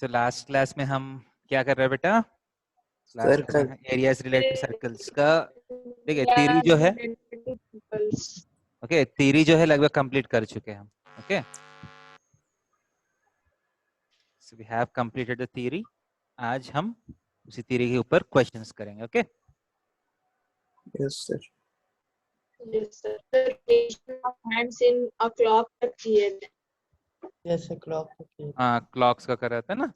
So last class में हम क्या कर रहे हैं बेटा? लास्ट क्लास में एरियाज रिलेटेड सर्कल्स का देखिए थ्योरी जो है, ओके थ्योरी जो है लगभग कंप्लीट कर चुके हैं हम. Okay so we have completed the theory. आज हम उसी थ्योरी के ऊपर क्वेश्चंस करेंगे. Okay yes sir. Yes, sir. The rotation of hands in a clock are clear. Yes sir. Clock. हाँ क्लॉक्स का कर रहा था ना.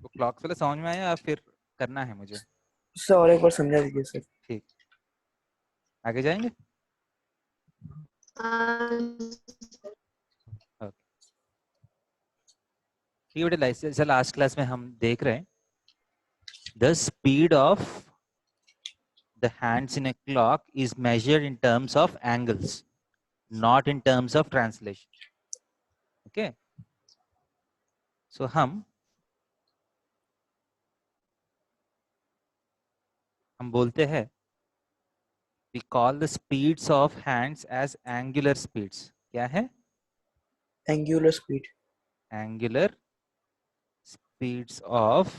तो क्लॉक्स वाला समझ में आया या फिर करना है मुझे? सर और एक बार समझा दीजिए सर. ठीक, आगे जाएंगे. ठीक है बेटा. लास्ट क्लास में हम देख रहे हैं the speed of the hands in a clock is measured in terms of angles, not in terms of translation. Okay so हम बोलते हैं we call the speeds of hands as angular speeds. क्या है? Angular speed. Angular speeds of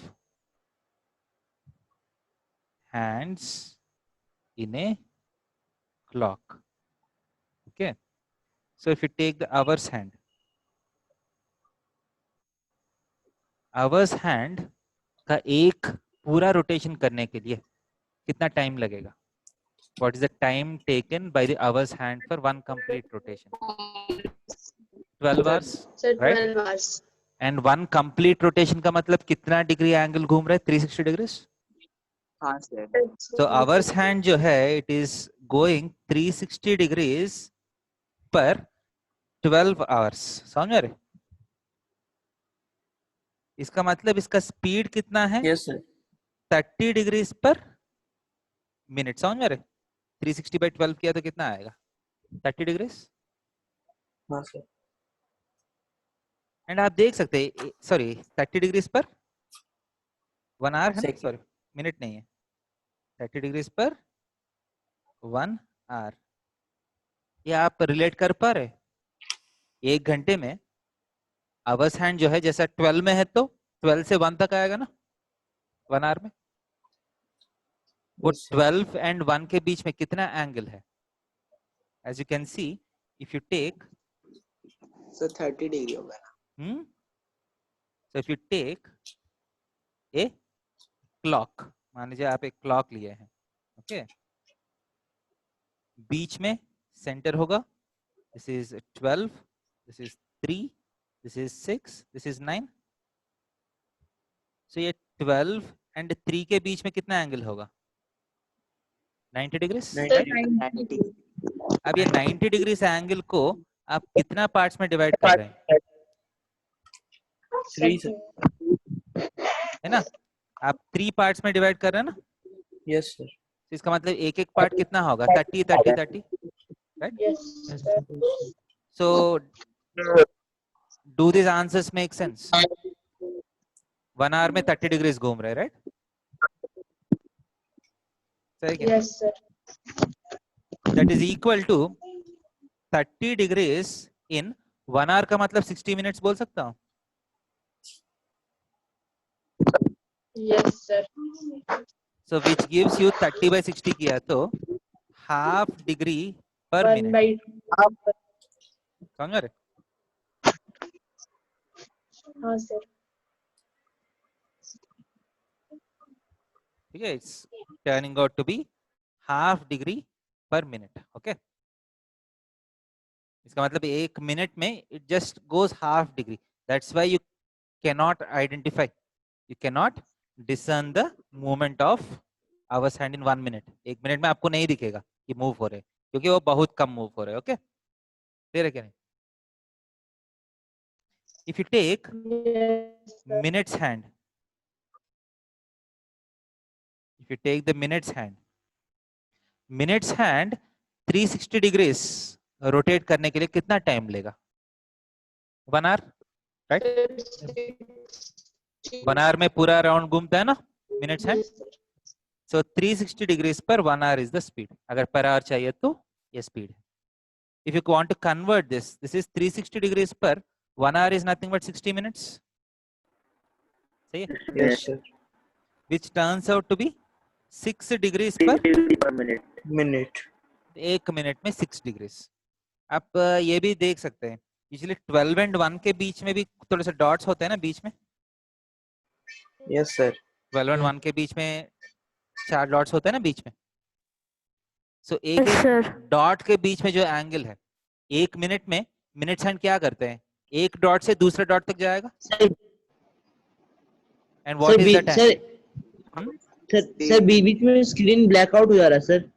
hands in a clock. Okay so if you take the hour's hand, hour's hand का एक पूरा rotation करने के लिए कितना टाइम लगेगा? What is the time taken by the hour's hand for one complete rotation? 12 hours. Sir, Right? 12 hours. And one complete rotation का मतलब कितना डिग्री एंगल घूम रहा है? 360 degrees. हाँ सर. So hour's hand जो है it is going 360 degrees per 12 hours. समझ रहे? इसका मतलब इसका स्पीड कितना है? Yes sir. 30 डिग्रीज पर मिनट. समझ रहे? 360 by 12 किया तो कितना आएगा? 30 डिग्रीज. हाँ सर. एंड आप देख सकते हैं, सॉरी 30 डिग्रीज पर 1 आवर है ना, सॉरी मिनट नहीं है, 30 डिग्रीज पर 1 आवर. ये आप रिलेट कर पा रहे? एक घंटे में आवर्स हैंड जो है जैसा 12 में है तो 12 से 1 तक आएगा ना 1 आवर में. वो 12 एंड 1 के बीच में कितना एंगल है? As you can see if you take sir 30 degree होगा ना. So if you take a clock, मान लीजिए आप एक क्लॉक लिए हैं. ओके बीच में सेंटर होगा. This is 12, this is 3, this is 6, this is 9. सो ये 12 एंड 3 के बीच में कितना एंगल होगा? 90 डिग्रीज. अब ये 90 डिग्रीज एंगल को आप कितना पार्ट्स में डिवाइड कर रहे हैं? 3 है ना, आप 3 पार्ट्स में डिवाइड कर रहे हैं ना. Yes sir. इसका मतलब एक एक पार्ट कितना होगा? 30 30 30, right? Yes. So do these answers make sense? 1 hour में 30 डिग्रीज घूम रहे, राइट? सही क्या? Yes, sir. That is equal to 30 degrees in 1 hour का मतलब 60 मिनट्स बोल सकता हूँ. Yes, sir. So which gives you 30 by 60 किया तो half degree per 1 minute. by समझ रहे? हाँ sir. ठीक है, it's turning out to be half degree per minute. Okay इसका मतलब एक मिनट में it just goes half degree. That's why you cannot identify, you cannot discern the movement of hour's hand in 1 minute. एक minute में आपको नहीं दिखेगा कि मूव हो रहे, क्योंकि वो बहुत कम मूव हो रहे. ओके क्लियर है क्या? नहीं. If you take Yes, sir. minutes hand, if you take the minutes hand 360 degrees rotate करने के लिए कितना टाइम लेगा? 1 आवर, राइट? 1 आवर में पूरा राउंड घूमता है ना मिनट्स हैंड. Yes, sir. सो 360 डिग्रीज पर 1 आवर इज द स्पीड. अगर पर आवर चाहिए तो ये स्पीड है. if you want to convert this is 360 degrees per 1 hour is nothing but 60 minutes. See, Yes, sir. which turns out to be 6 degrees per Minute. 1 minute में 6 degrees. आप ये भी देख सकते हैं यूजुअली 12 एंड 1 के बीच में भी थोड़े से डॉट्स होते हैं ना बीच में. Yes, sir. 12 एंड 1 के बीच में 4 डॉट्स होते हैं ना बीच में. सो एक डॉट के बीच में जो एंगल है 1 मिनट में मिनट हैंड क्या करते हैं, एक डॉट से दूसरे डॉट तक जाएगा. And what is that angle? Sir बीच में स्क्रीन ब्लैकआउट हो जा रहा है सर.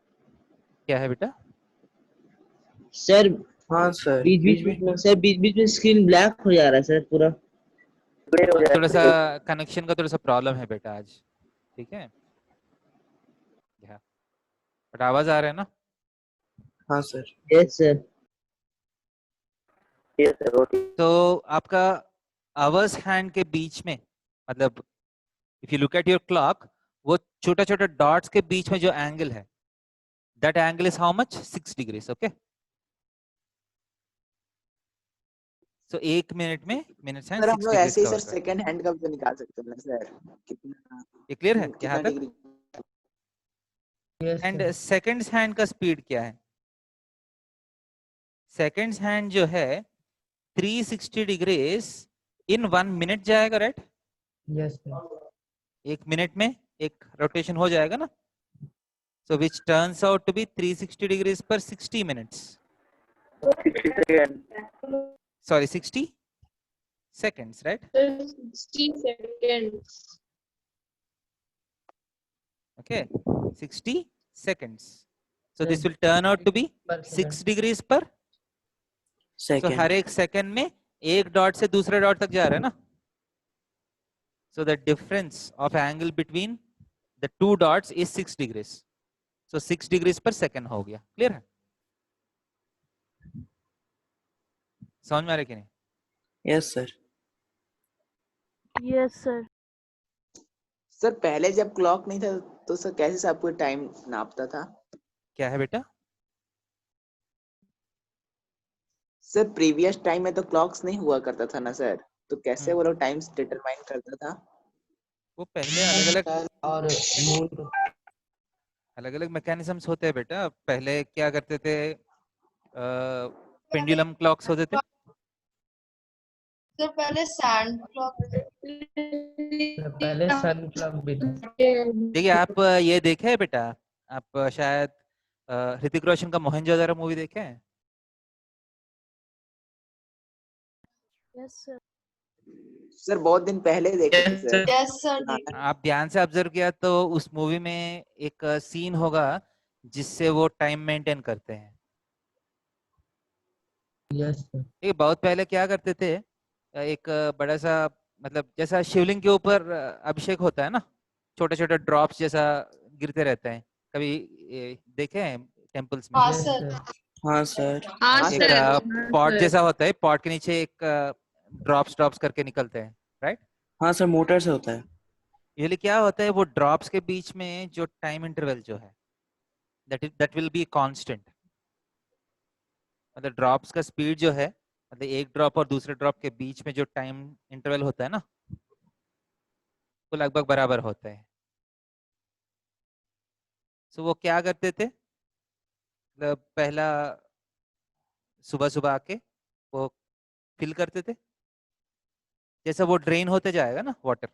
क्या है बेटा? सर हाँ सर. बीच में स्क्रीन ब्लैक हो जा रहा है सर पूरा. थोड़ा सा कनेक्शन का थोड़ा सा प्रॉब्लम है बेटा आज. ठीक है, बट आवाज आ रहा है ना? हाँ सर. Yes sir. तो आपका आवर्स हैंड के बीच में मतलब if you look at your clock, वो छोटा छोटा डॉट्स के बीच में जो एंगल है that angle is how much? 6 degrees. Okay, so 1 minute में मिनट्स हैंड सर हम 6 लोग डिग्रीज ऐसे ही कवर सर कर. सेकंड हैंड का भी तो निकाल सकते हैं ना सर. कितना ये क्लियर है कितना यहाँ तक? Degree? Yes and seconds hand का स्पीड क्या है? सेकंड्स हैंड जो है 360 डिग्रीज इन 1 मिनट जाएगा, राइट? Yes sir. 1 मिनट में एक रोटेशन हो जाएगा ना. So which turns out to be 360 degrees per 60 minutes. Sorry, 60 seconds, right? 60 seconds. Okay, 60 seconds. So this will turn out to be 6 degrees per. So Second. हर एक second में एक dot से दूसरे डॉट तक जा रहा है ना. So the difference of angle between the two dots is 6 degrees. So 6 degrees per second हो गया. Clear है? समझ में आ रहा है कि नहीं? Yes sir. Yes sir. Sir पहले जब क्लॉक नहीं था तो सर कैसे से आपको टाइम नापता था? क्या है बेटा? सर प्रीवियस टाइम में तो क्लॉक्स नहीं हुआ करता था ना सर, तो कैसे वो लोग टाइम्स डिटरमाइन करता था? वो पहले अलग अलग और मून अलग अलग मैकेनिज्म्स होते हैं बेटा. पहले क्या करते थे, पेंडुलम क्लॉक्स होते थे. तो पहले सैंड क्लॉक. पहले सन क्लॉक भी था. देखिए आप ये देखे हैं बेटा, आप शायद ऋतिक रोशन का मोहनजोदारो मूवी देखे हैं? Yes sir. सर बहुत दिन पहले देखे थे सर. Yes sir. आप ध्यान से ऑब्जर्व किया तो उस मूवी में एक सीन होगा जिससे वो टाइम मेंटेन करते हैं. Yes sir. ये बहुत पहले क्या करते थे, एक बड़ा सा मतलब जैसा शिवलिंग के ऊपर अभिषेक होता है ना, छोटे छोटे ड्रॉप्स जैसा गिरते रहते हैं. कभी देखे हैं टेम्पल्स में? हाँ सर. हाँ सर. हाँ एक सर. पॉट जैसा होता है, पॉट के नीचे एक ड्रॉप्स ड्रॉप्स करके निकलते हैं, राइट? हाँ सर, मोटर से होता है. यूजुअली क्या होता है, वो ड्रॉप्स के बीच में जो टाइम इंटरवल जो है दैट विल बी कांस्टेंट. मतलब ड्रॉप्स का स्पीड जो है, मतलब एक ड्रॉप और दूसरे ड्रॉप के बीच में जो टाइम इंटरवल होता है ना, वो लगभग बराबर होता है. सो वो क्या करते थे, मतलब पहला सुबह सुबह आके वो फिल करते थे. जैसा वो ड्रेन होते जाएगा ना water,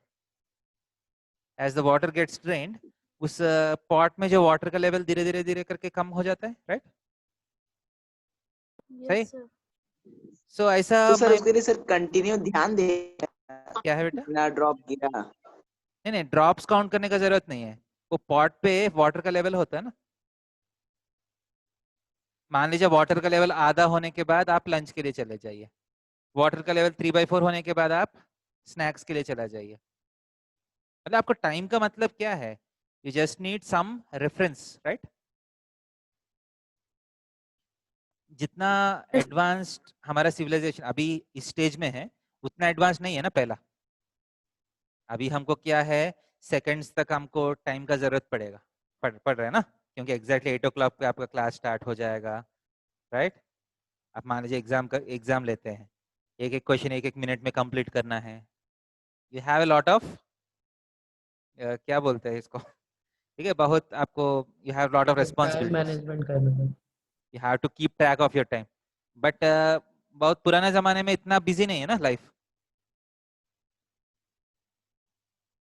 as the water gets drained, उस पॉट में जो वाटर का लेवल धीरे धीरे धीरे करके कम हो जाता है, राइट? सही. Yes sir. सो ऐसा तो सर उसके लिए सर कंटिन्यू ध्यान दे. क्या है बेटा? ना ड्रॉप गिरा. नहीं नहीं, ड्रॉप्स काउंट करने का जरूरत नहीं है. वो पॉट पे वाटर का लेवल होता है ना. मान लीजिए वाटर का लेवल आधा होने के बाद आप लंच के लिए चले जाइए. वाटर का लेवल 3/4 होने के बाद आप स्नैक्स के लिए चला जाइए. मतलब आपको टाइम का मतलब क्या है? You just need some reference, right? जितना एडवांस्ड हमारा सिविलाइजेशन अभी इस स्टेज में है, उतना एडवांस नहीं है ना पहला. अभी हमको क्या है, सेकंड्स तक हमको टाइम का जरूरत पड़ेगा, पड़ रहा है ना, क्योंकि एग्जैक्टली 8 o'clock पे आपका क्लास स्टार्ट हो जाएगा, राइट? आप मान लीजिए एग्जाम लेते हैं, एक एक क्वेश्चन एक एक मिनट में कंप्लीट करना है, you have a lot of, क्या बोलते हैं इसको, ठीक है, बहुत आपको, you have lot of time responsibilities, management करना है। You have to keep track of your time, but बहुत पुराने जमाने में इतना बिजी नहीं है ना लाइफ।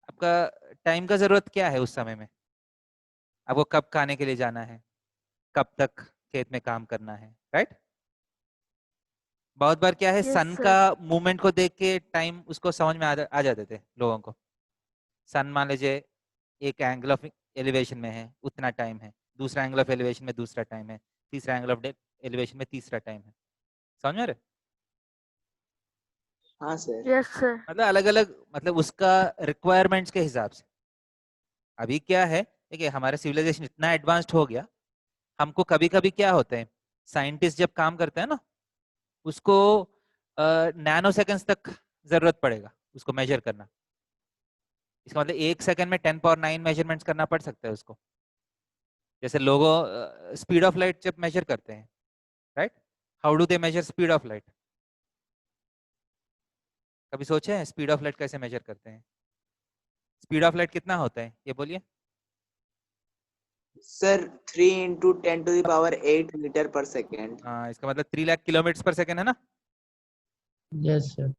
आपका टाइम का जरूरत क्या है उस समय में, आपको कब खाने के लिए जाना है, कब तक खेत में काम करना है, राइट। बहुत बार क्या है, Yes, सन sir. का मूवमेंट को देख के टाइम उसको समझ में आ जाते थे लोगों को। सन मान लीजिए एक एंगल ऑफ एलिवेशन में है उतना टाइम है, दूसरा एंगल ऑफ एलिवेशन में दूसरा टाइम है, तीसरा एंगल ऑफ एलिवेशन में तीसरा टाइम है, समझ में आ रहा है? हाँ सर। Yes, sir. मतलब अलग अलग, मतलब उसका रिक्वायरमेंट्स के हिसाब से। अभी क्या है, देखिए हमारा सिविलाइजेशन इतना एडवांस्ड हो गया, हमको कभी कभी क्या होता है, साइंटिस्ट जब काम करते हैं ना, उसको नैनो सेकेंड्स तक जरूरत पड़ेगा उसको मेजर करना। इसका मतलब 1 सेकंड में 10 पावर 9 मेजरमेंट्स करना पड़ सकता है उसको। जैसे लोगों स्पीड ऑफ लाइट जब मेजर करते हैं, right, how do they measure speed of light? कभी सोचे हैं स्पीड ऑफ लाइट कैसे मेजर करते हैं? स्पीड ऑफ लाइट कितना होता है ये बोलिए? सर 3 × 10⁻⁸ मीटर/सेकेंड। हाँ, इसका मतलब 3 लाख किलोमीटर/सेकंड है ना। Yes sir.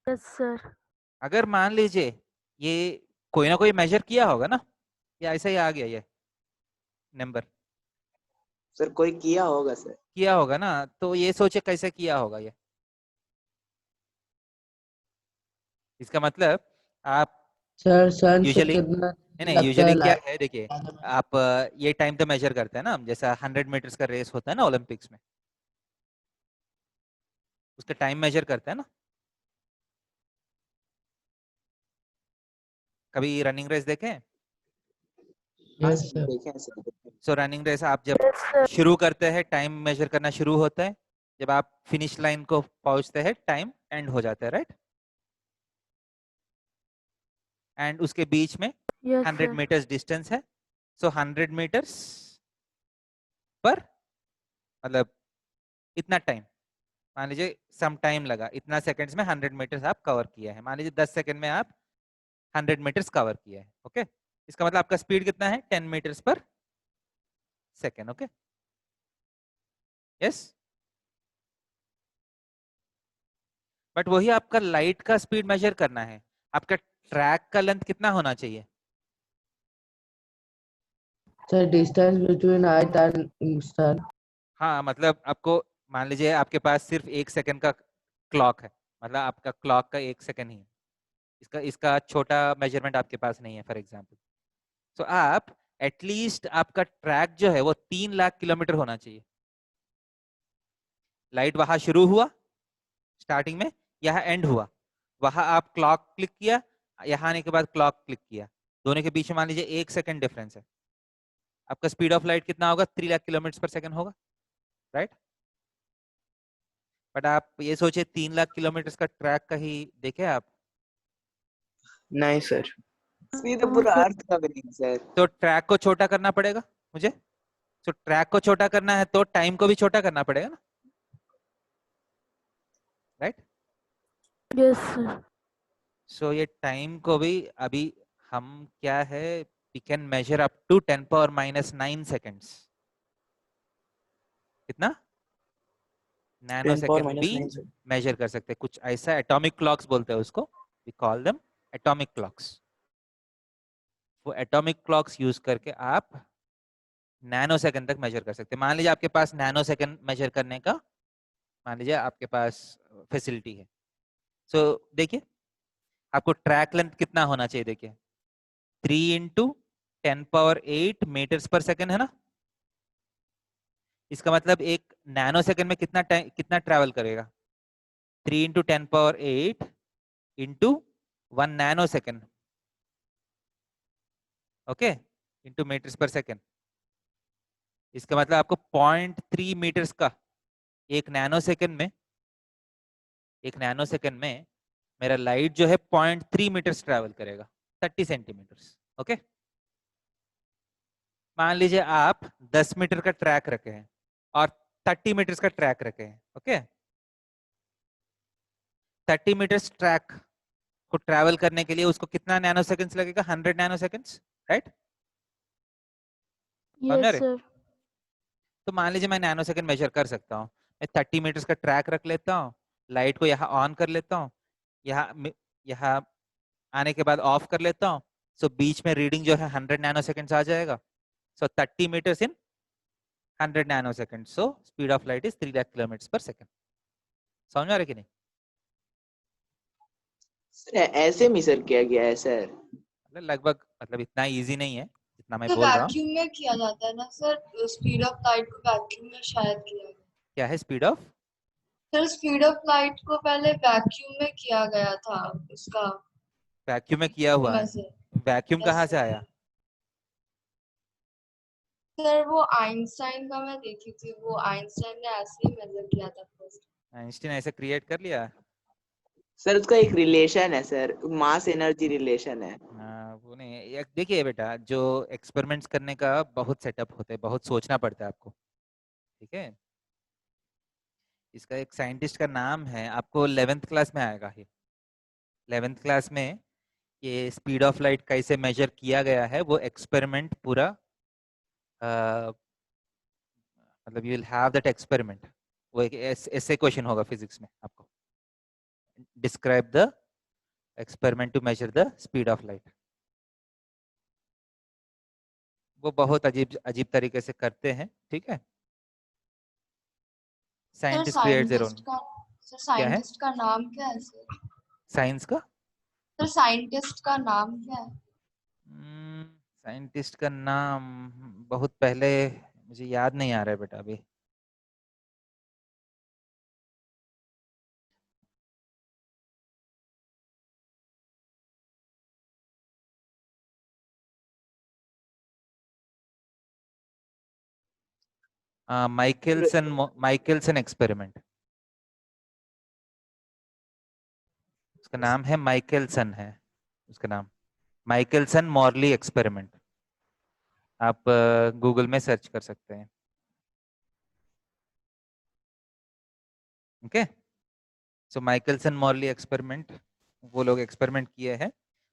Yes, sir. अगर मान लीजिए ये कोई ना कोई मेजर किया होगा ना, या ऐसा ही आ गया ये नंबर, सर कोई किया होगा सर। किया होगा ना, तो ये सोचे कैसे किया होगा ये। इसका मतलब आप सर सन से यूजुअली, कितना नहीं लगता यूजुअली है क्या लाइट? है, देखिए आप ये टाइम तो मेजर करते हैं ना, जैसा 100 मीटर्स का रेस होता है ना ओलंपिक्स में, उसका टाइम मेजर करते हैं ना। कभी रनिंग रेस देखे हैं? हाँ यस सर सर। देखे हैं सर। सो रनिंग रेस आप जब Yes, sir. शुरू करते हैं टाइम मेजर करना शुरू होता है, जब आप फिनिश लाइन को पहुंचते हैं टाइम एंड हो जाता है, राइट। एंड उसके बीच में Yes, 100 sir. मीटर्स डिस्टेंस है। सो 100 मीटर्स पर मतलब इतना टाइम, मान लीजिए सम टाइम लगा, इतना सेकंड्स में 100 मीटर्स आप कवर किया है, मान लीजिए 10 सेकंड में आप 100 मीटर्स कवर किया है, ओके। इसका मतलब आपका स्पीड कितना है, 10 मीटर्स/सेकंड, ओके। यस, बट वही आपका लाइट का स्पीड मेजर करना है, आपका ट्रैक का लेंथ कितना होना चाहिए? Sir distance between earth and sun. हाँ, मतलब आपको मान लीजिए आपके पास सिर्फ 1 सेकंड का क्लॉक है, मतलब आपका क्लॉक का 1 सेकंड ही है, इसका इसका छोटा मेजरमेंट आपके पास नहीं है फॉर एग्जाम्पल। तो आप एटलीस्ट आपका ट्रैक जो है वो 3 लाख किलोमीटर होना चाहिए। लाइट वहां शुरू हुआ स्टार्टिंग में, यहाँ एंड हुआ, वहां आप क्लॉक क्लिक किया, यहाँ आने के बाद क्लॉक क्लिक किया, दोनों के बीच में मान लीजिए 1 सेकंड डिफरेंस है, आपका स्पीड ऑफ लाइट कितना होगा, 3 लाख किलोमीटर/सेकंड होगा, राइट। बट आप ये सोचिए 3 लाख किलोमीटर का ट्रैक कहीं देखे आप? नहीं सर। इसमें तो No, पूरा sir. अर्थ का भी नहीं सर। तो ट्रैक को छोटा करना पड़ेगा मुझे, तो ट्रैक को छोटा करना है तो टाइम को भी छोटा करना पड़ेगा ना, राइट। Yes, sir. सो ये टाइम को भी अभी हम क्या है, we can measure up to 10⁻⁹ seconds. कितना? नैनो 10 पावर सेकेंड भी माइनस 9 सर। मेजर कर सकते हैं, कुछ ऐसा एटॉमिक क्लॉक्स बोलते हैं उसको, we call them atomic clocks. वो एटॉमिक क्लॉक्स यूज करके आप नैनो सेकंड तक मेजर कर सकते हैं। मान लीजिए आपके पास नैनो सेकंड मेजर करने का, मान लीजिए आपके पास फैसिलिटी है। सो देखिए आपको ट्रैक लेंथ कितना होना चाहिए, देखिए 3 × 10⁸ मीटर्स/सेकंड है ना। इसका मतलब एक नैनो सेकंड में कितना टाइम, कितना ट्रैवल करेगा, 3 × 10⁸ into 1 nanosecond, okay, into metres per second. इसका मतलब आपको 0.3 मीटर्स का एक नैनो सेकंड में, एक नैनो सेकंड में मेरा लाइट जो है 0.3 मीटर्स ट्रैवल करेगा, 30 सेंटीमीटर्स, ओके। मान लीजिए आप 10 मीटर का ट्रैक रखे हैं और 30 मीटर्स का ट्रैक रखे हैं, ओके 30 मीटर्स ट्रैक को ट्रैवल करने के लिए उसको कितना नैनो सेकेंड्स लगेगा? 100 नैनो सेकेंड्स, राइट? समझ Yes, रहे? sir. तो मान लीजिए मैं नैनो सेकेंड मेजर कर सकता हूँ, मैं 30 मीटर्स का ट्रैक रख लेता हूँ, लाइट को यहाँ ऑन कर लेता हूँ, यहाँ आने के बाद ऑफ कर लेता हूँ, सो बीच में रीडिंग जो है 100 नैनो सेकेंड्स आ जाएगा। So 30 metres in 100 nano second, so speed of light is 3 lakh kilometre per second. समझ आ रहा है कि नहीं? सर ऐसे मेजर किया गया है सर? मतलब लगभग, मतलब इतना इजी नहीं है जितना मैं तो बोल रहा हूँ। वैक्यूम में किया जाता है ना सर, स्पीड ऑफ लाइट को वैक्यूम में शायद किया गया। क्या है speed of? Sir speed of light को पहले वैक्यूम में किया गया था, उसका वैक्यूम में किया हुआ है? मेजर। वैक्यूम कहाँ से आया? सर वो आइंस्टाइन का मैं देखी थी, वो आइंस्टाइन ने ऐसे ही मेजर किया था फर्स्ट। आइंस्टीन ऐसे क्रिएट कर लिया? सर उसका एक रिलेशन है सर, मास एनर्जी रिलेशन है। वो नहीं है। देखिए बेटा, जो एक्सपेरिमेंट्स करने का बहुत सेटअप होता है, बहुत सोचना पड़ता है आपको, ठीक है? इसका एक साइंटिस्ट का नाम है, आपको 11th क्लास में आएगा ये। 11th क्लास में ये स्पीड ऑफ लाइट कैसे मेजर किया गया है वो एक्सपेरिमेंट पूरा, मतलब you will have that experiment. वो एक ऐसे क्वेश्चन होगा फिजिक्स में आपको, describe the experiment to measure the speed of light. वो बहुत अजीब अजीब तरीके से करते हैं, ठीक है? Sir scientist create their own. क्या है? साइंटिस्ट का नाम क्या है सर? साइंस का? सर साइंटिस्ट का नाम क्या है? साइंटिस्ट का नाम बहुत पहले, मुझे याद नहीं आ रहा है बेटा अभी। माइकलसन एक्सपेरिमेंट, उसका नाम है माइकलसन है, उसका नाम माइकलसन मॉर्ली एक्सपेरिमेंट। आप गूगल में सर्च कर सकते हैं, ओके? सो माइकलसन मॉर्ली एक्सपेरिमेंट, वो लोग एक्सपेरिमेंट किए हैं,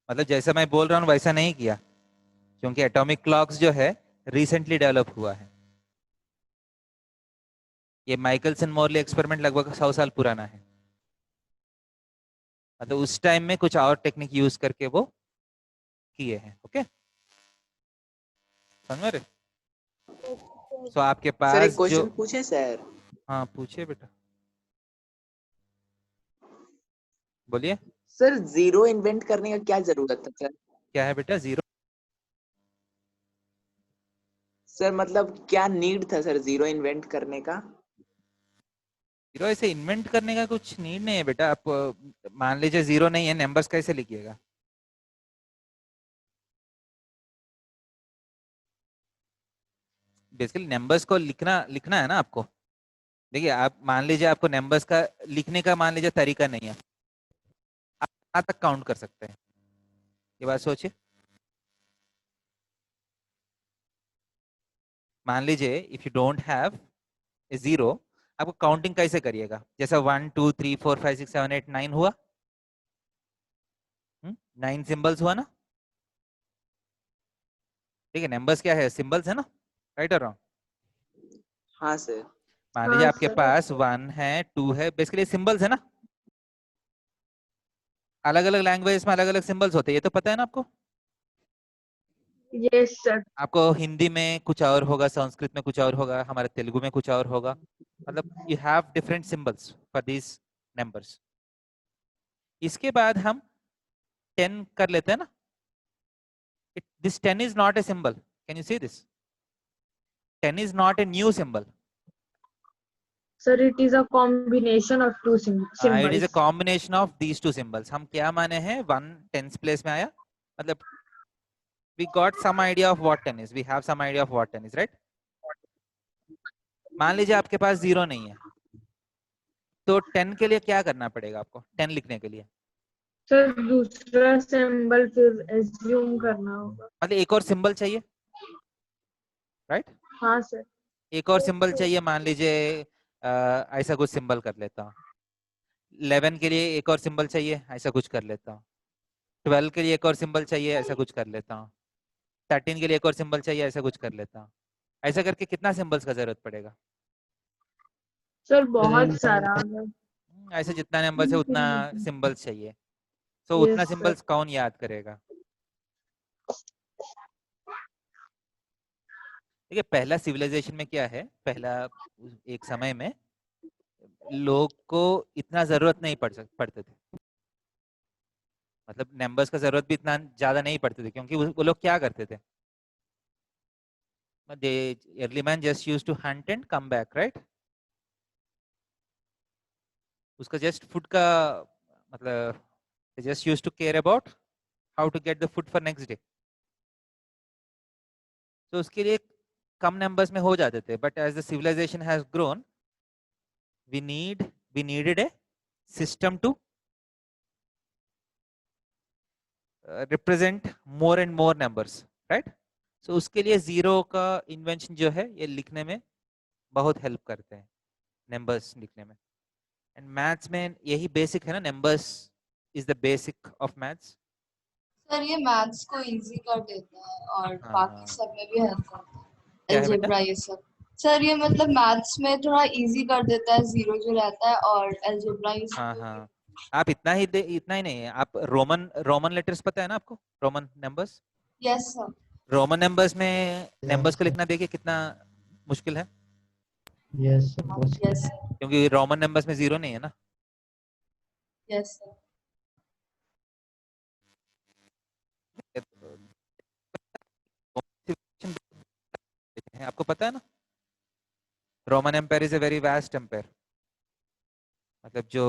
मतलब जैसा मैं बोल रहा हूँ वैसा नहीं किया, क्योंकि एटॉमिक क्लॉक्स जो है रिसेंटली डेवलप हुआ है। ये माइकलसन मॉर्ली एक्सपेरिमेंट लगभग 100 साल पुराना है, मतलब उस टाइम में कुछ और टेक्निक यूज करके वो किए हैं, ओके? समझ रहे? सो आपके सर एक पास जो, क्वेश्चन पूछे सर? हाँ पूछिए बेटा, बोलिए। सर जीरो इन्वेंट करने का क्या जरूरत था सर? क्या है बेटा जीरो? सर मतलब क्या नीड था सर जीरो इन्वेंट करने का? जीरो ऐसे इन्वेंट करने का कुछ नीड नहीं है बेटा। आप मान लीजिए जीरो नहीं है, नंबर्स कैसे लिखिएगा? बेसिकली नंबर्स को लिखना लिखना है ना आपको। देखिए, आप मान लीजिए आपको नंबर्स का लिखने का मान लीजिए तरीका नहीं है, आप कहाँ तक काउंट कर सकते हैं? ये बात सोचिए। मान लीजिए if you don't have a zero, आपको काउंटिंग कैसे करिएगा? जैसा 1 2 3 4 5 6 7 8 9 हुआ, 9 सिंबल्स हुआ ना, ठीक है? नंबर्स क्या है? सिंबल्स है ना, राइट और रॉन्ग? हाँ सर। मान लीजिए हाँ आपके सर। पास 1 है 2 है, बेसिकली सिंबल्स है ना। अलग अलग लैंग्वेज में अलग अलग सिंबल्स होते हैं, ये तो पता है ना आपको। Yes sir. आपको हिंदी में कुछ और होगा, संस्कृत में कुछ और होगा, हमारे तेलुगु में कुछ और होगा, मतलब you have different symbols for these numbers. इसके बाद हम 10 कर लेते हैं ना। This 10 is not a symbol, can you see this? 10 is not a new symbol. Sir, it is a combination of two It is a symbols. combination of these two symbols. हम क्या माने हैं? 1 10th place में आया, मतलब we got some idea of what 10 is. We have some idea of what 10 is, right? मान लीजिए आपके पास 0 नहीं है, तो 10 के लिए क्या करना पड़ेगा आपको? 10 लिखने के लिए सर दूसरा सिंबल फिर एज्यूम करना होगा। मतलब एक और सिंबल चाहिए, राइट? हाँ सर। एक और सिंबल चाहिए, मान लीजिए ऐसा कुछ सिंबल कर लेता हूँ। 11 के लिए एक और सिंबल चाहिए, ऐसा कुछ कर लेता हूँ। 12 के लिए एक और सिंबल चाहिए, ऐसा कुछ कर लेता हूँ। 13 के लिए एक और सिंबल चाहिए, ऐसा कुछ कर लेता हूँ। ऐसा करके कितना सिंबल्स का जरूरत पड़ेगा? सर बहुत सारा ऐसे जितना नंबर है उतना सिंबल्स चाहिए। तो उतना यस सर। सिंबल्स कौन याद करेगा? देखिए, पहला सिविलाइजेशन में क्या है, पहला एक समय में लोग को इतना जरूरत नहीं पड़ते थे, मतलब नंबर्स का जरूरत भी इतना ज्यादा नहीं पड़ते थे, क्योंकि वो लोग क्या करते थे, they early man just used to hunt and come back, right? उसका जस्ट फूड का मतलब just used to care about how to get the food for next day. तो उसके लिए कम नंबर्स में हो जाते थे, but as the civilisation has grown we needed a system to represent more and more numbers, right? So उसके लिए जीरो का इन्वेंशन जो है ये लिखने में बहुत हेल्प करते हैं, नंबर्स लिखने में। एंड मैथ्स में यही बेसिक है ना, numbers is the basic of maths. Sir ये मैथ्स को इजी कर देता है और हाँ बाकी हाँ, सब में भी हेल्प करता है, क्या है बेटा? अलजेब्रा ये सब। सर ये मतलब मैथ्स में थोड़ा इजी कर देता है, जीरो जो रहता है, और अलजेब्रा ये हाँ सब। हाँ, आप इतना ही नहीं है, आप रोमन रोमन लेटर्स पता है ना आपको, Roman numbers? Yes sir. Roman numbers में नंबर्स को लिखना देखिए कितना मुश्किल है, यस सर। क्योंकि रोमन नंबर्स में जीरो नहीं है ना। Yes sir. आपको पता है ना, Roman empire is a very vast empire, मतलब जो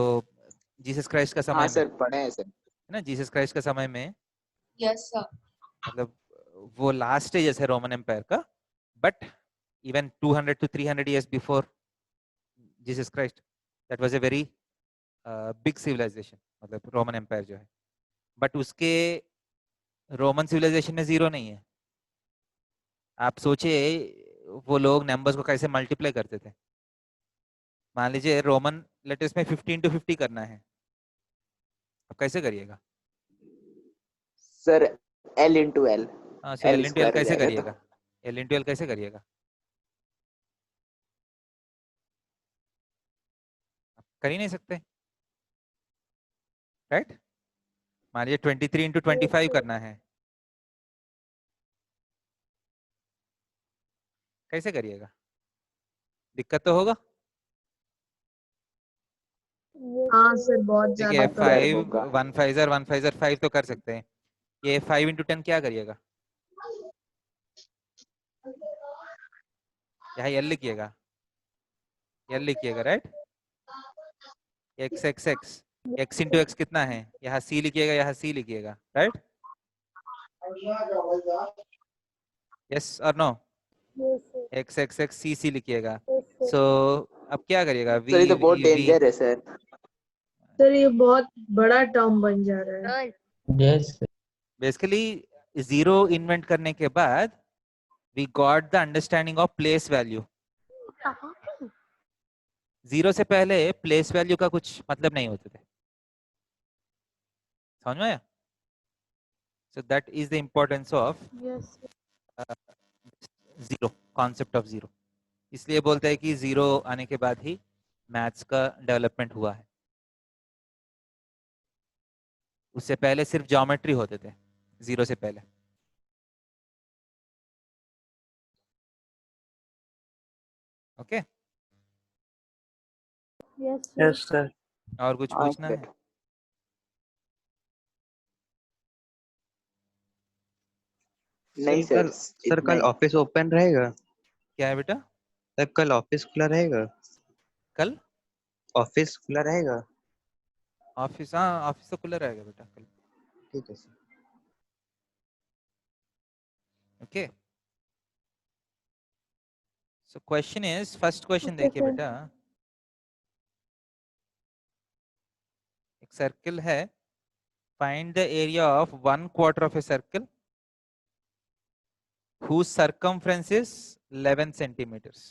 जीसस क्राइस्ट का हाँ समय में सर, पढ़े हैं सर। है ना, जीसस क्राइस्ट का समय में, यस सर। मतलब वो लास्ट स्टेज है रोमन एम्पायर का, but even 200 to 300 years before Jesus Christ, that was a very big civilisation, मतलब रोमन एम्पायर जो है। बट उसके रोमन सिविलाइजेशन में जीरो नहीं है। आप सोचिए वो लोग नंबर्स को कैसे मल्टीप्लाई करते थे। मान लीजिए रोमन लेटर्स में 15 to 50 करना है, आप कैसे करिएगा? सर L इंटू एल, हाँ, so L L into L square हो कैसे जाएगा तो। करिएगा? एल इंटू एल कैसे करिएगा? आप कर ही नहीं सकते, राइट? मान लीजिए 23 into 25 करना है, कैसे करिएगा? दिक्कत तो होगा। हाँ सर, बहुत देखिए ज्यादा तो सर फाइव, होगा। 1 5 तो कर सकते हैं, ये 5 into 10 क्या करिएगा? यहाँ एल लिखिएगा, एल लिखिएगा, right? X X X, X into X कितना है, यहाँ सी लिखिएगा, यहाँ सी लिखिएगा, राइट? यस और no? Yes, sir. X X X C C लिखिएगा। Yes, sir. सो अब क्या करिएगा? वी सर ये तो बहुत वी वी डेंजर है सर। सर, ये बहुत बड़ा टर्म बन जा रहा है। यस बेसिकली जीरो इन्वेंट करने के बाद we got the understanding of place value. Zero से पहले प्लेस वैल्यू का कुछ मतलब नहीं होते थे, समझ में आया? So that is the importance of Yes, sir. Zero, concept of zero. इसलिए बोलते हैं कि जीरो आने के बाद ही मैथ्स का डेवलपमेंट हुआ है, उससे पहले सिर्फ ज्योमेट्री होते थे, जीरो से पहले। Okay, Yes, sir. Yes sir. और कुछ हाँ पूछना सर। है? नहीं सर सर, सर इतना कल ही। ऑफिस ओपन रहेगा? क्या है बेटा? सर कल ऑफिस खुला रहेगा? कल ऑफिस खुला रहेगा? ऑफिस, हाँ ऑफिस तो खुला रहेगा बेटा कल। ठीक है sir. Okay, so question is, first question Okay, देखिए sir. बेटा, एक सर्कल है, find the area of 1/4 of a circle whose circumference is 11 centimeters.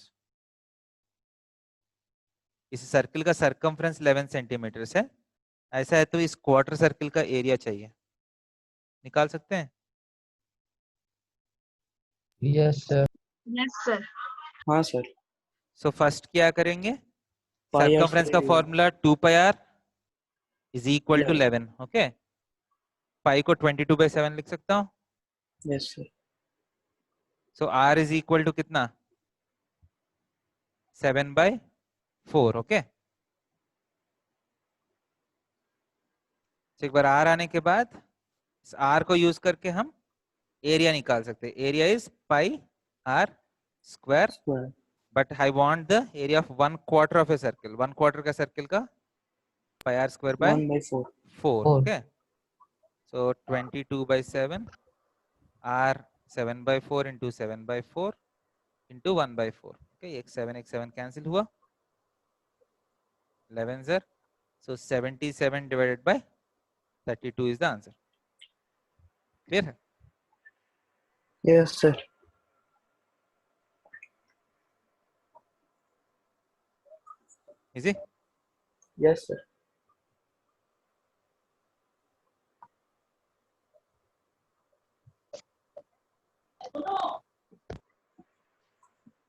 इस सर्किल का सरकमफ्रेंस 11 सेंटीमीटर है, ऐसा है तो इस क्वार्टर सर्किल का एरिया चाहिए, निकाल सकते हैं? Yes sir. Yes, sir. हाँ सर। सो फर्स्ट क्या करेंगे, पाई आर सरकमफ्रेंस का square formula 2 pi r is equal to 11। 11। Okay, pi को 22/7 लिख सकता हूँ। Yes sir. So r is equal to कितना, 7/4। ओके, एक बार आर आने के बाद इस आर को यूज करके हम एरिया निकाल सकते हैं। Area is pi r square, square but I want the area of 1/4 of a circle. 1/4 का सर्किल का pi r square by 1/4। 4। 4। Okay, so 22/7 r 7/4 into 7/4 into 1/4। Okay, एक 7 कैंसिल हुआ, 11 sir. So 77 divided by 32 is the answer. Clear है? Yes sir. Easy? Yes sir.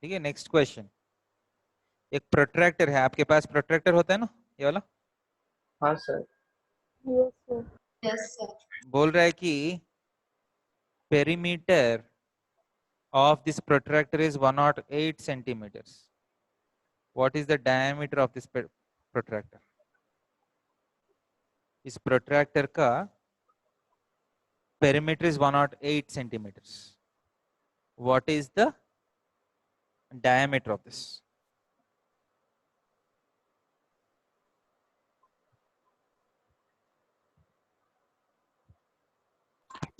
ठीक है, next question. एक protractor है आपके पास, प्रोट्रैक्टर होता है ना ये वाला, हाँ sir. Yes, sir. Yes, sir. बोल रहा है कि perimeter of this protractor is 108 centimeters. What is the diameter of this protractor? इस protractor का perimeter is 108 centimeters. What is the diameter of this?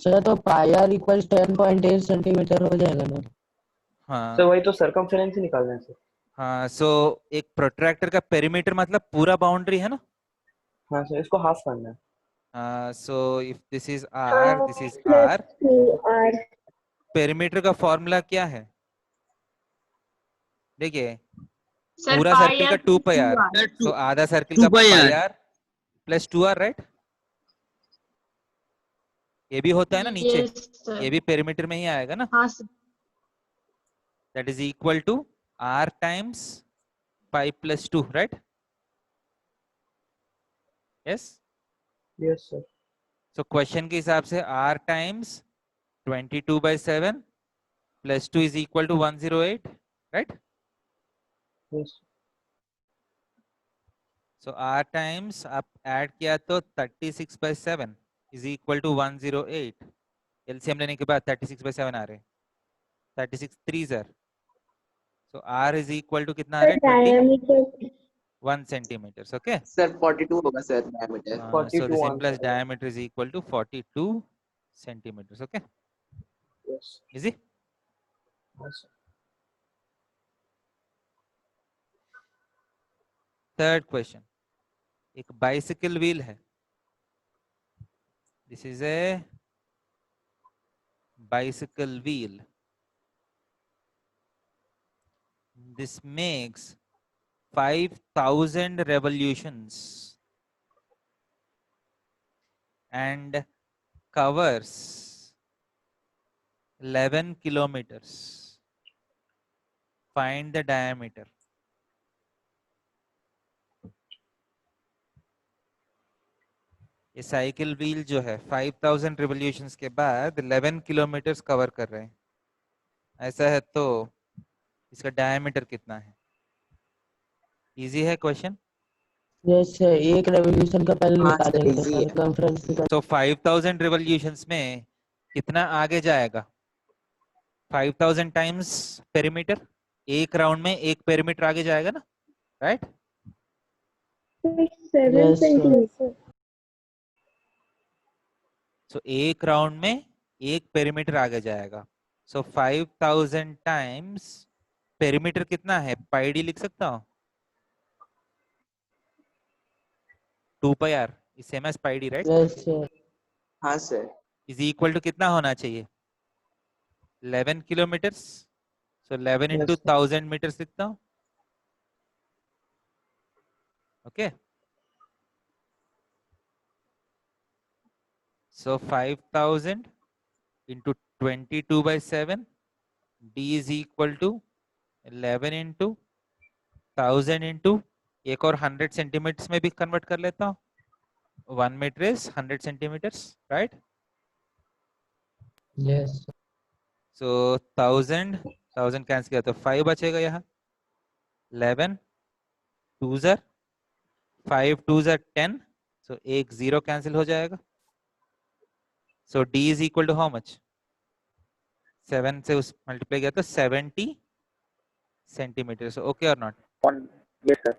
Sir तो पाई आर इक्वल 10.8 सेंटीमीटर हो जाएगा ना? हाँ सर वही तो सर्कमफेरेंस ही निकालना है सर। हाँ, सो एक प्रोट्रैक्टर का पेरीमीटर मतलब पूरा बाउंड्री है ना। हाँ सर, इसको हाफ करना है। So if this is r, this is r, 2R. Perimeter का फॉर्मूला क्या है? देखिए, Sir, पूरा pi सर्किल का r 2 plus pi r, 2r. So आधा सर्किल 2 का pi pi r r plus 2r, right? ये भी होता है ना नीचे, Yes, sir. ये भी पेरीमीटर में ही आएगा ना। हाँ sir. That is equal to r times pi plus 2, right? Yes. Yes sir. So question के हिसाब से r times 22/7 plus 2 is equal to 108, right? Yes. So r times आप ऐड किया तो 36/7 इज इक्वल टू 108। एलसीएम लेने के बाद 36/7 आ रहे हैं, 36 3 sir. So r is equal to कितना आ रहा है, 21 सेंटीमीटर। ओके, सर 42 होगा sir diameter. so 42 this answer implies है। diameter is equal to 42 centimeters. Okay, yes. easy. हाँ सर। Third question, एक bicycle wheel है, this is a bicycle wheel, this makes 5,000 revolutions and covers 11 kilometers. Find the diameter. ये cycle wheel जो है 5,000 revolutions के बाद 11 kilometres cover कर रहे हैं, ऐसा है तो इसका डायमीटर कितना है? इजी है क्वेश्चन। यस सर, एक रेवोल्यूशन का पहले हाँ सर निकालेंगे इजी है। सरकमफ्रेंस का। तो 5,000 रिवोल्यूशंस में कितना आगे जाएगा? 5,000 टाइम्स पेरीमीटर, एक राउंड में एक पेरीमीटर आगे जाएगा ना, राइट? 7 Yes, sir. centimeters. सो एक राउंड में एक पेरीमीटर आगे जाएगा। सो 5,000 टाइम्स पेरीमीटर कितना है, पाई डी लिख सकता हूँ, 2 pi r is same as pi D, right? Yes sir. हाँ सर। इज इक्वल टू कितना होना चाहिए, 11 kilometres. So 11 Yes, into sir. 1000 metres लिखता हूँ, Okay. So 5000 into 22 by 7, D is equal to 11 into 1000 into एक और 100 सेंटीमीटर्स में भी कन्वर्ट कर लेता हूँ. 1 metre is 100 centimetres, right? Yes. So 1000 cancel किया तो 5 बचेगा यहाँ. 11 2 ज़र 5 2 ज़र 10, सो एक 0 कैंसिल हो जाएगा. So D is equal to how much? 7 से उस मल्टीप्लाई किया तो 70 सेंटीमीटर. सो ओके और not? Yes, sir.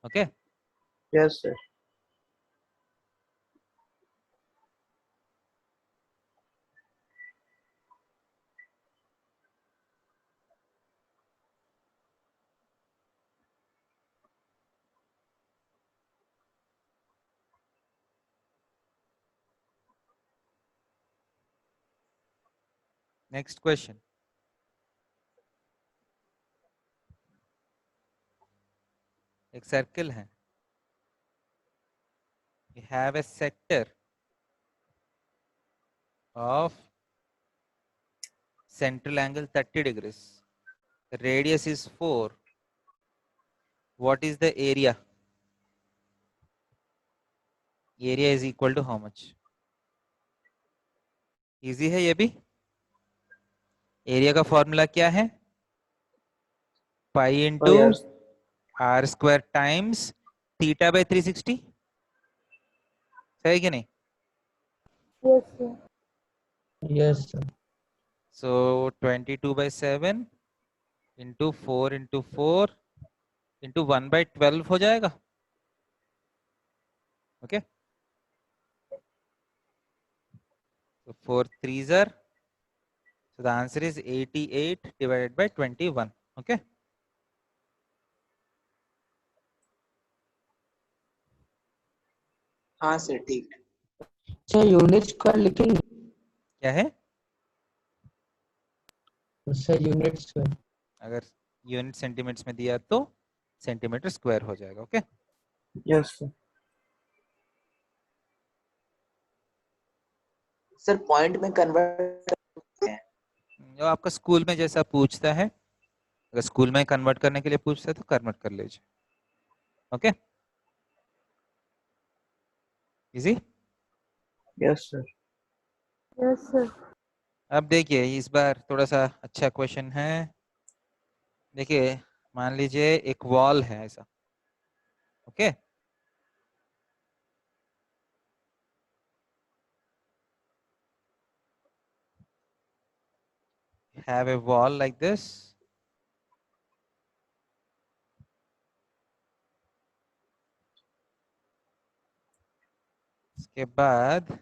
Okay. Yes, sir. Next question. एक सर्कल है. You have a sector of central angle 30 degrees. The radius is 4. What is the area? Area is equal to how much? Easy है ये भी. Area का formula क्या है? Pi into Pi r. R square times theta by 360. सही कि नहीं? Yes, sir. Yes, sir. So 22 by 7 into 4 into 4 into 1 by 12 हो जाएगा. Okay. So 4 3s are. So the answer is 88 divided by 21. Okay. हाँ sir ठीक. Sir unit square लिखेंगे? क्या है? Sir unit square. अगर यूनिट सेंटीमीटर्स में दिया तो सेंटीमीटर स्क्वायर हो जाएगा. Okay. Yes, sir. Sir point में कन्वर्ट जो आपका स्कूल में जैसा पूछता है, अगर स्कूल में कन्वर्ट करने के लिए पूछता है तो कन्वर्ट कर लीजिए. Okay. Easy. Yes, sir. Yes, sir. अब देखिए इस बार थोड़ा सा अच्छा क्वेश्चन है. देखिए मान लीजिए एक वॉल है ऐसा. Okay. have a wall like this. इसके बाद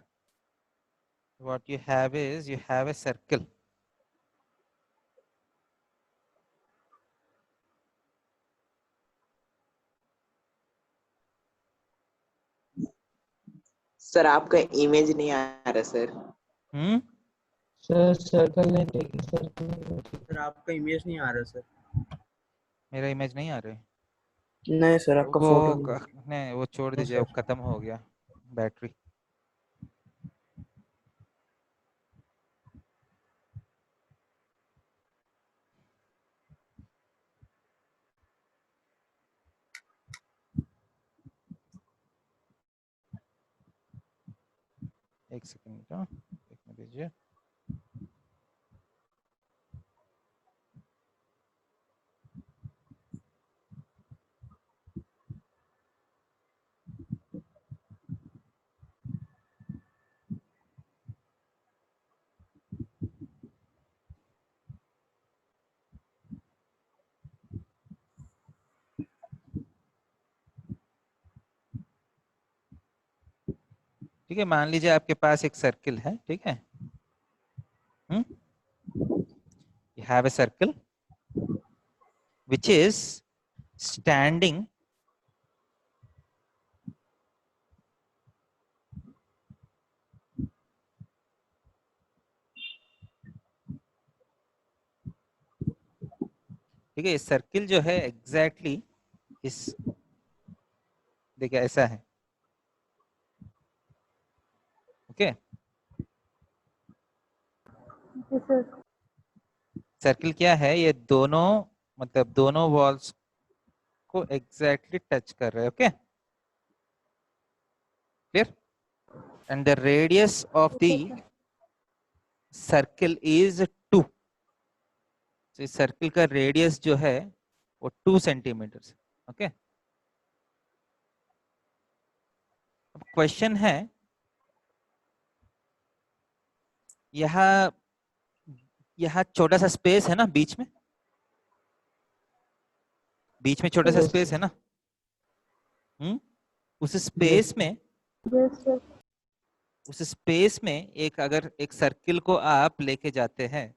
what you have is you have a circle. Sir आपका इमेज नहीं आ रहा सर. सर सर्कल नहीं देखिए. सर्कल सर आपका इमेज नहीं आ रहा सर. मेरा इमेज नहीं आ रहा है. नहीं सर आपका फोटो नहीं वो छोड़ नहीं दीजिए, वो सर. खत्म हो गया बैटरी. एक सेकंड देखने दीजिए. ठीक है, मान लीजिए आपके पास एक सर्किल है. ठीक है. You have a circle which is standing ठीक है. सर्किल जो है एग्जैक्टली इस देखिए ऐसा है, ओके। जी सर। सर्किल क्या है, ये दोनों मतलब दोनों वॉल्स को एग्जैक्टली टच कर रहे हैं, okay clear. And the radius of the okay sir. Circle is 2। तो इस सर्किल का रेडियस जो है वो 2 सेंटीमीटर, ओके। अब क्वेश्चन है, यहाँ यहाँ छोटा सा स्पेस है ना बीच में, बीच में छोटा सा Yes, स्पेस sir. है ना, उस Yes, स्पेस sir. में, यस सर। उस स्पेस में एक अगर एक सर्किल को आप लेके जाते हैं,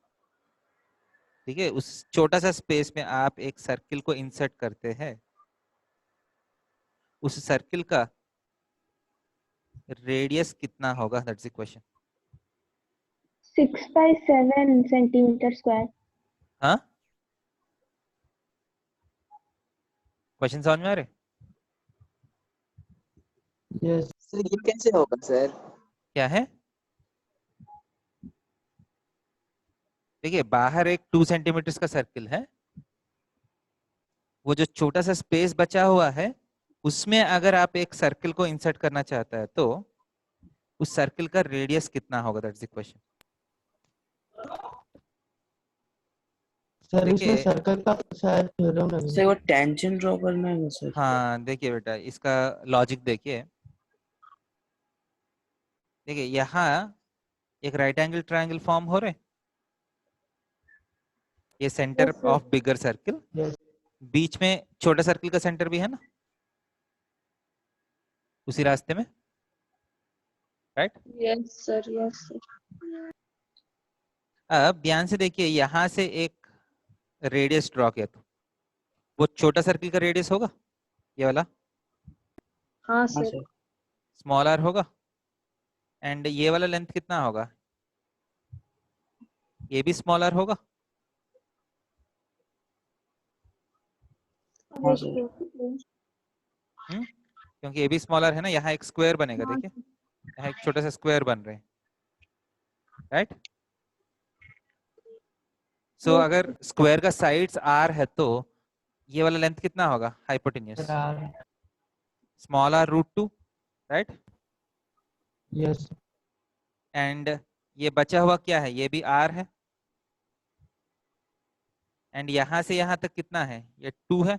ठीक है, उस छोटा सा स्पेस में आप एक सर्किल को इंसर्ट करते हैं, उस सर्किल का रेडियस कितना होगा, that's the question. 6/7 centimetre square. हाँ, क्वेश्चन समझ में आ रहे? Yes. सर ये कैसे होगा सर? क्या है, देखिए बाहर एक 2 सेंटीमीटर का सर्किल है, वो जो छोटा सा स्पेस बचा हुआ है उसमें अगर आप एक सर्किल को इंसर्ट करना चाहता है तो उस सर्किल का रेडियस कितना होगा, दैट्स द क्वेश्चन। सर इसमें देखिए, सर्कल का शायद थ्योरम सर लगे। वो टेंजेंट ड्रॉ करना है ना सर। हाँ देखिए बेटा, इसका लॉजिक देखिए, देखिए यहाँ एक राइट एंगल ट्रायंगल फॉर्म हो रहे, ये centre yes sir. Of bigger circle, Yes. बीच में छोटा सर्किल का सेंटर भी है ना उसी रास्ते में, right. Yes, sir. Yes, sir. अब ध्यान से देखिए, यहां से एक रेडियस ड्रॉ किया तो वो छोटा सर्किल का रेडियस होगा, ये वाला हाँ हाँ सर। सर। स्मॉल आर होगा, एंड ये वाला लेंथ कितना होगा, ये भी स्मॉल आर होगा, हाँ यस सर। सर। क्योंकि ये भी स्मॉल आर है ना, यहाँ एक स्क्वायर बनेगा, हाँ देखिए यहाँ एक छोटा सा स्क्वायर बन रहे हैं, राइट। सो Yes, अगर स्क्वायर का साइड्स आर है तो ये वाला लेंथ कितना होगा, hypotenuse, Sir, small r √2, right. yes. And ये बचा हुआ क्या है, ये भी आर है, एंड यहाँ से यहाँ तक कितना है, ये 2 है।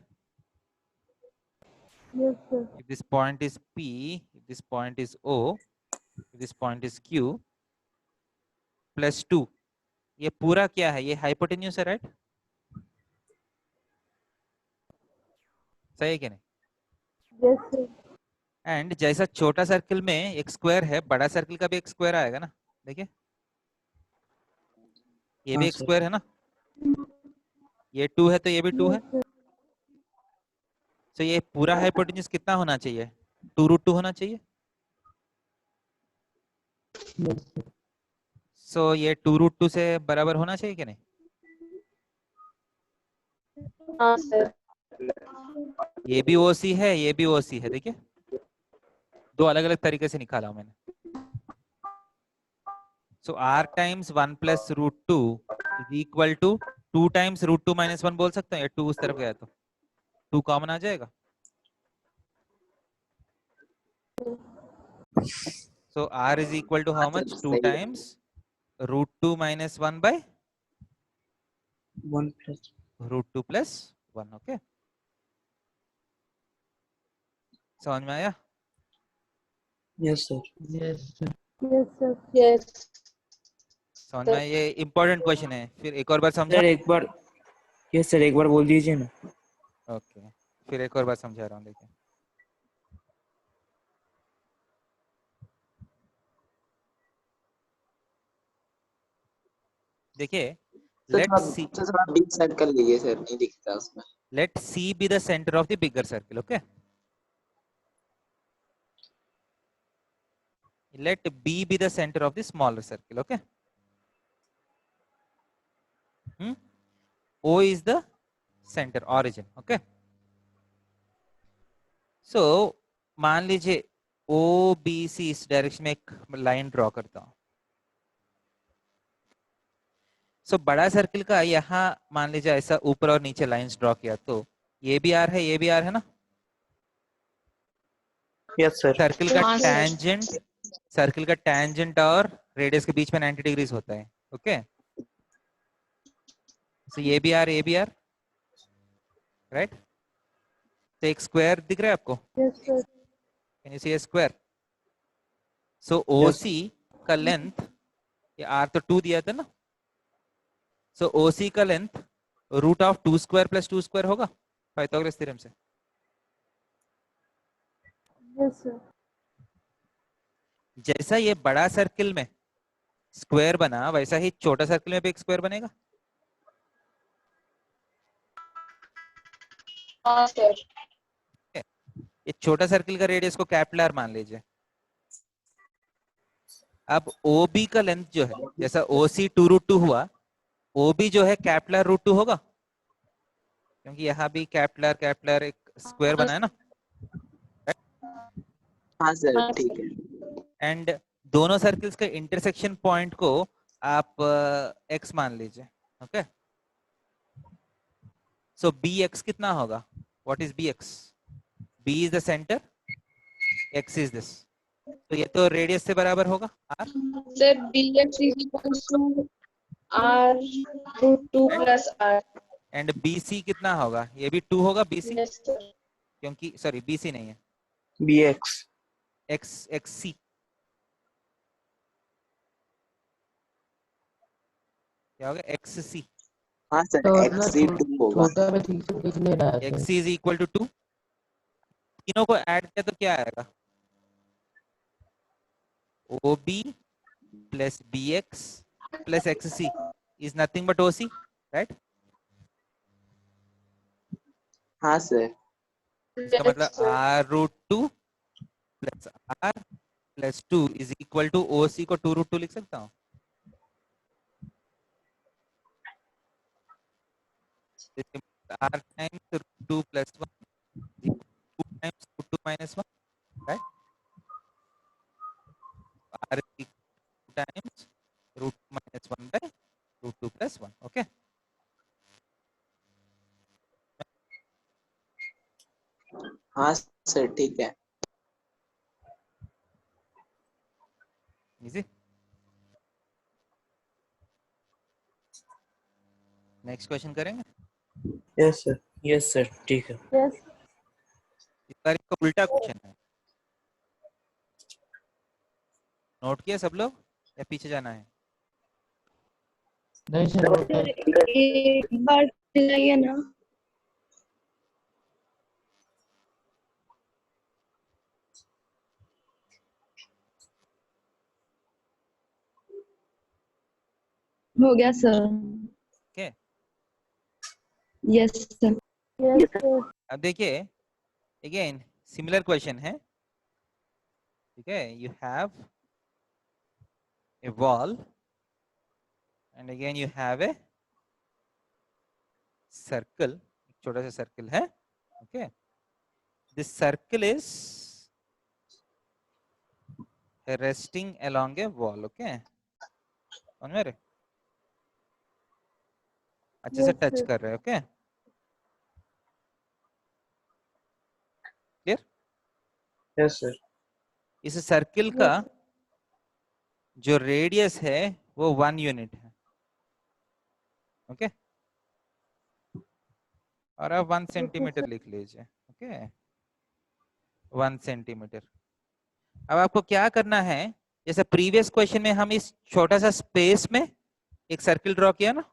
yes sir. If this point is P, if this point is O, if this point is Q, +2, ये पूरा क्या है, ये हाइपोटेन्यूज है, राइट। सही है कि नहीं? Yes sir. एंड जैसा छोटा सर्किल में एक स्क्वायर है, बड़ा सर्किल का भी एक स्क्वायर आएगा ना, देखिए ये भी हाँ एक सर। स्क्वायर है ना, ये 2 है तो ये भी 2 है, Yes sir. तो ये पूरा हाइपोटेन्यूज कितना होना चाहिए, 2√2 होना चाहिए। Yes, sir. सो ये 2√2 से बराबर होना चाहिए कि नहीं? हाँ सर। ये भी OC है, ये भी OC है, देखिए दो अलग अलग तरीके से निकाला हूं मैंने। So R times 1 + √2 is equal to 2 times √2 - 1 बोल सकते हैं, 2 उस तरफ गया तो 2 कॉमन आ जाएगा। So R is equal to how हाँ मच, सर 2 सही है। Times √2 - 1/√2 1 + + 1, okay. समझ में आया? Yes sir. Yes, sir. Yes sir. Yes. समझ में आया? ये इंपॉर्टेंट क्वेश्चन है, फिर एक और बार समझा। सर एक बार, यस सर एक बार बोल दीजिए ना। ओके, फिर एक और बार समझा रहा हूँ, देखिए देखिए, लेट सी, सर थोड़ा बिग सर्कल लीजिए सर, नहीं दिखता उसमें। let C be the center of the bigger circle, okay? Let B be the center of the smaller circle, okay? O is the center, origin, okay? So मान लीजिए O B C इस direction में एक line draw करता हूं। सो बड़ा circle का यहाँ मान लीजिए ऐसा ऊपर और नीचे लाइंस ड्रॉ किया तो ये भी आर है, ये भी आर है ना। Yes sir. सर्किल का हाँ सर। टैंजेंट, सर्किल का टैंजेंट और रेडियस के बीच में 90 डिग्रीज होता है। ओके, सो ये भी आर, ये भी आर, राइट। तो एक स्क्वायर दिख रहा है आपको, Yes, sir. Can you see a square. So O Yes. C का लेंथ, ये आर तो 2 दिया था ना, सो ओ सी का length root of 2 square plus 2 square होगा पाइथागोरस थ्योरम से। Yes, sir. जैसा ये बड़ा सर्किल में स्क्वायर बना वैसा ही छोटा सर्किल में भी एक स्क्वायर बनेगा। हाँ सर। ये छोटा सर्किल का रेडियस को कैपिटल आर मान लीजिए। अब ओ बी का लेंथ जो है, जैसा ओ सी 2√2 हुआ, ओ बी जो है कैपिटल आर √2 होगा, क्योंकि यहाँ भी कैपिटल आर एक स्क्वायर बना है ना। हाँ सर हाँ ठीक है। एंड दोनों सर्किल्स के इंटरसेक्शन पॉइंट को आप एक्स मान लीजिए। ओके, सो बी एक्स कितना होगा? What is B X? B is the centre, X is this, तो ये तो रेडियस से बराबर होगा r. Sir bx is equals to r root 2 plus r. And B C कितना होगा? ये भी 2 होगा बी सी, Yes sir. क्योंकि सॉरी बी सी नहीं है, BX. एक्स एक्स सी क्या होगा? X C. हाँ सर तो एक्स ना सी 2 होगा। छोटा में ठीक से दिख नहीं रहा है X sir. C is equal to 2, तीनों को ऐड किया तो क्या आएगा? O B plus B X plus X C is nothing but O C, right. हाँ सर। इसका Yes मतलब sir. r√2 plus r plus 2 is equal to O C को 2√2 लिख सकता हूँ। r times √2 plus 1 2 times √2 minus 1, right. r times √2 minus 1 bye √2 plus 1। Okay, हाँ sir ठीक है। इजी। नेक्स्ट क्वेश्चन करेंगे। Yes sir. Yes sir. ठीक है। Yes. इस बार इसका उल्टा क्वेश्चन है, नोट किया सब लोग या पीछे जाना है? नहीं सर सर एक बार चलाइए ना। हो गया sir. Okay, yes sir. Yes, sir. अब देखिए अगेन सिमिलर क्वेश्चन है। ठीक है, you have a wall and again you have a circle, छोटा सा सर्कल है। Okay, this circle is resting along a wall. Okay, समझ में आ रहे? अच्छे से Yes, टच sir. कर रहे हैं। Okay, clear? Yes sir. इस सर्किल का Yes. जो रेडियस है वो 1 यूनिट है। ओके, और आप 1 सेंटीमीटर लिख लीजिए। Okay, 1 centimetre. अब आपको क्या करना है, जैसे प्रीवियस क्वेश्चन में हम इस छोटा सा स्पेस में एक सर्किल ड्रॉ किया ना,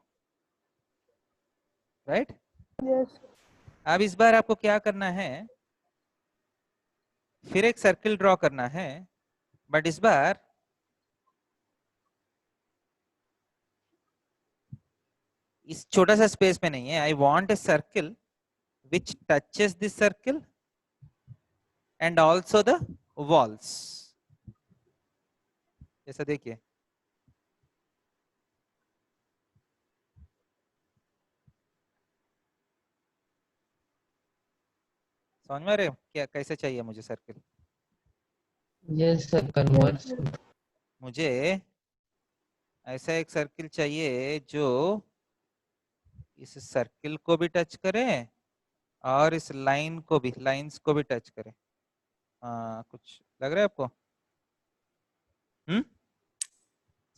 राइट। Yes. अब इस बार आपको क्या करना है, फिर एक सर्किल ड्रॉ करना है, बट इस बार इस छोटा सा स्पेस में नहीं है। I want a circle which touches this circle and also the walls. जैसा देखिए, समझ में आ रहे हो क्या कैसे चाहिए मुझे सर्किल? Yes sir, converse. मुझे ऐसा एक सर्किल चाहिए जो इस सर्किल को भी टच करे और इस लाइन को भी, लाइंस को भी टच करे। हाँ, कुछ लग रहा है आपको?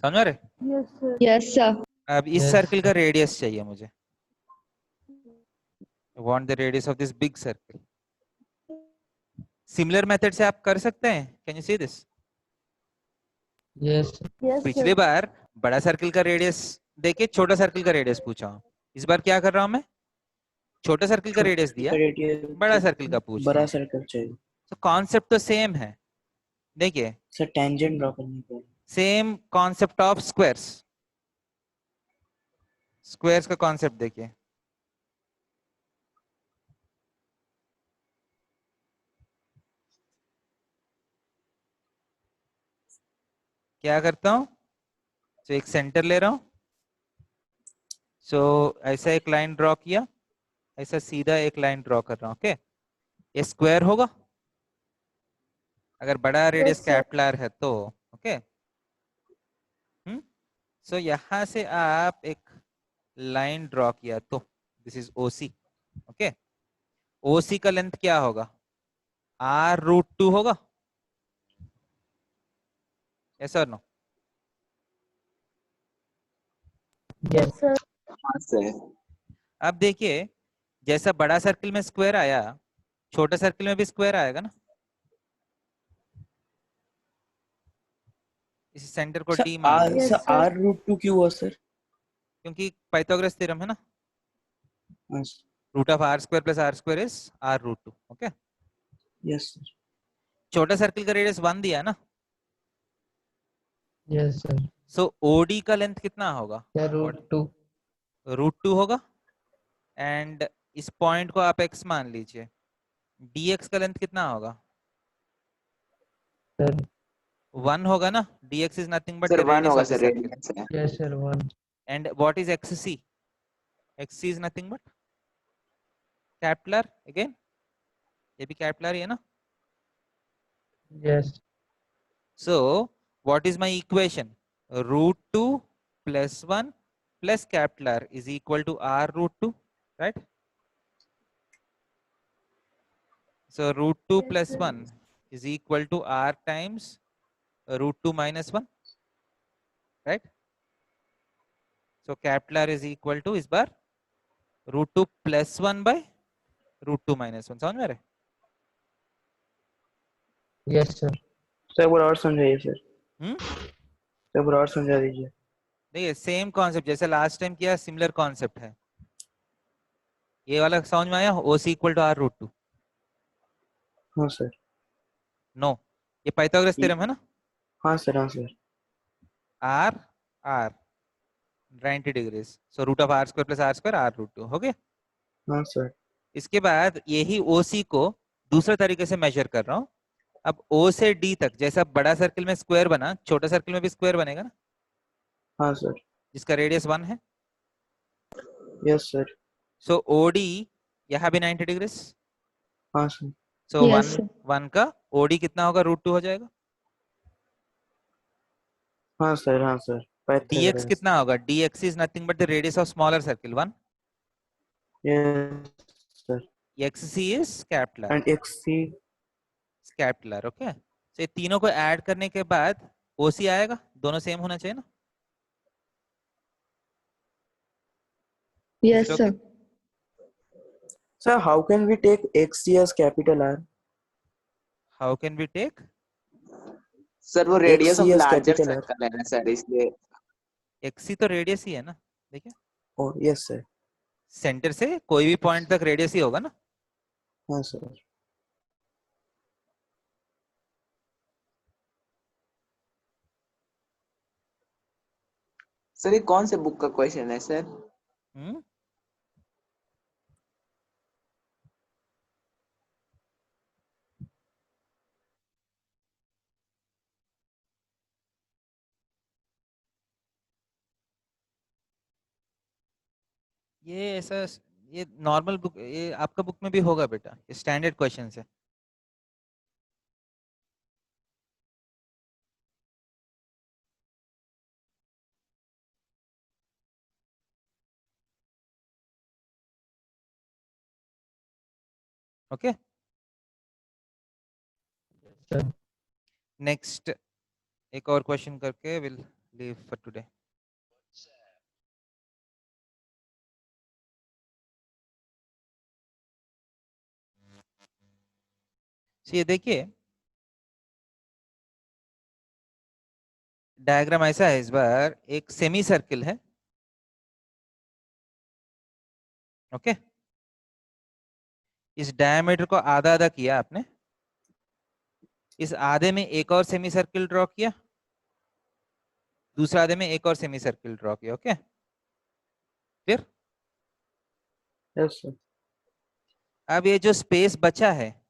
समझ में आ रहे? Yes, sir. Yes, sir. अब इस Yes, सर्किल का sir. रेडियस चाहिए मुझे। Want the radius of this big circle. Similar method से आप कर सकते हैं। Can you see this? Yes, sir. Yes, पिछली sir. बार बड़ा सर्किल का रेडियस देके छोटा सर्किल का रेडियस पूछा हूं। इस बार क्या कर रहा हूं मैं? छोटा सर्किल का रेडियस दिया, बड़ा सर्किल का पूछ रहा बड़ा हूं। सर्कल चाहिए तो कॉन्सेप्ट तो सेम है। देखिए, सर, टेंजेंट ड्रॉ करनी पड़ेगी। Same concept of squares. Squares का कॉन्सेप्ट देखिए। क्या करता हूं? तो एक सेंटर ले रहा हूं। सो ऐसा एक लाइन ड्रॉ किया, ऐसा सीधा एक लाइन ड्रॉ कर रहा हूं। ओके, ये स्क्वायर होगा अगर बड़ा रेडियस sir. कैपिटल है तो। ओके, सो यहां से आप एक लाइन ड्रॉ किया तो दिस इज ओसी। ओके, ओसी का लेंथ क्या होगा? r√2 होगा। यस और नो? Yes, sir. हाँ सर। अब देखिए, जैसा बड़ा सर्किल में स्क्वायर आया, छोटा सर्किल में भी स्क्वायर आएगा ना। इस सेंटर को डी मान लो, Yes, sir. r√2 क्यों हुआ सर? क्योंकि पाइथागोरस थ्योरम है ना। हाँ, √r² + r² is r√2। Okay, yes sir. छोटा सर्किल का रेडियस 1 दिया है ना। Yes, sir. सो ओडी का लेंथ कितना होगा? क्या √2? √2 होगा। एंड इस पॉइंट को आप x मान लीजिए। dx का लेंथ कितना होगा? Sir. 1 होगा ना। dx is nothing but sir the 1 radius होगा of the sir, circle. Radius है। Yes, sir. 1. And what is xc? xc is nothing but capital again, ये भी कैपिटल ही है ना। Yes. So what is my equation? √2 + 1 plus capital R is equal to r√2, right? So √2 plus 1 is equal to r times √2 minus 1, right? So capital R is equal to इस बार √2 plus 1 by √2 minus 1। समझ में आ रहा है? Yes, sir. Sir एक बार और समझाइए sir. हम्म, sir एक बार और समझा दीजिए। देखिए सेम कॉन्सेप्ट जैसे लास्ट टाइम किया, सिमिलर कॉन्सेप्ट है। ये वाला समझ में आया? OC equal to r√2। हाँ सर। नो, ये पाइथागोरस थ्योरम है ना। हाँ सर, हाँ sir. r r 90 degrees, so √r² + r² r√2 हो गया। हाँ सर। इसके बाद यही OC को दूसरा तरीके से मेजर कर रहा हूं। अब O से D तक जैसा बड़ा सर्किल में स्क्वायर बना, छोटा सर्किल में भी स्क्वायर बनेगा ना, हाँ सर। जिसका रेडियस 1 है। Yes sir. सो OD यहाँ भी 90 डिग्रीज। हाँ सर। सो Yes, 1 sir. 1 का OD कितना होगा? √2 हो जाएगा। हाँ सर। हाँ सर। dx Pythagoras. कितना होगा? dx is nothing but the radius of smaller circle 1। Yes sir. xc is capital R। And xc। Capital R। Okay, तो ये तीनों को ऐड करने के बाद OC आएगा। दोनों सेम होना चाहिए ना। Yes, Is it sir. okay? Sir, how can we take xc as capital R? How can we take? Sir वो radius xc of as larger capital R. Circle है ना सर, इसलिए। xc तो रेडियस ही है ना। देखिए, Oh, yes sir. सेंटर से कोई भी पॉइंट तक रेडियस ही होगा ना। हाँ सर। सर ये कौन से बुक का क्वेश्चन है सर? हम्म, ये ऐसा ये नॉर्मल बुक, ये आपका बुक में भी होगा बेटा, ये स्टैंडर्ड क्वेश्चन है। Okay, sir. नेक्स्ट एक और क्वेश्चन करके विल लीव फॉर टुडे। ये देखिए डायग्राम ऐसा है, इस बार एक सेमी सर्किल है। ओके, इस डायमीटर को आधा आधा किया आपने, इस आधे में एक और सेमी सर्किल ड्रॉ किया, दूसरे आधे में एक और सेमी सर्किल ड्रॉ किया। ओके, फिर Yes, sir. अब ये जो स्पेस बचा है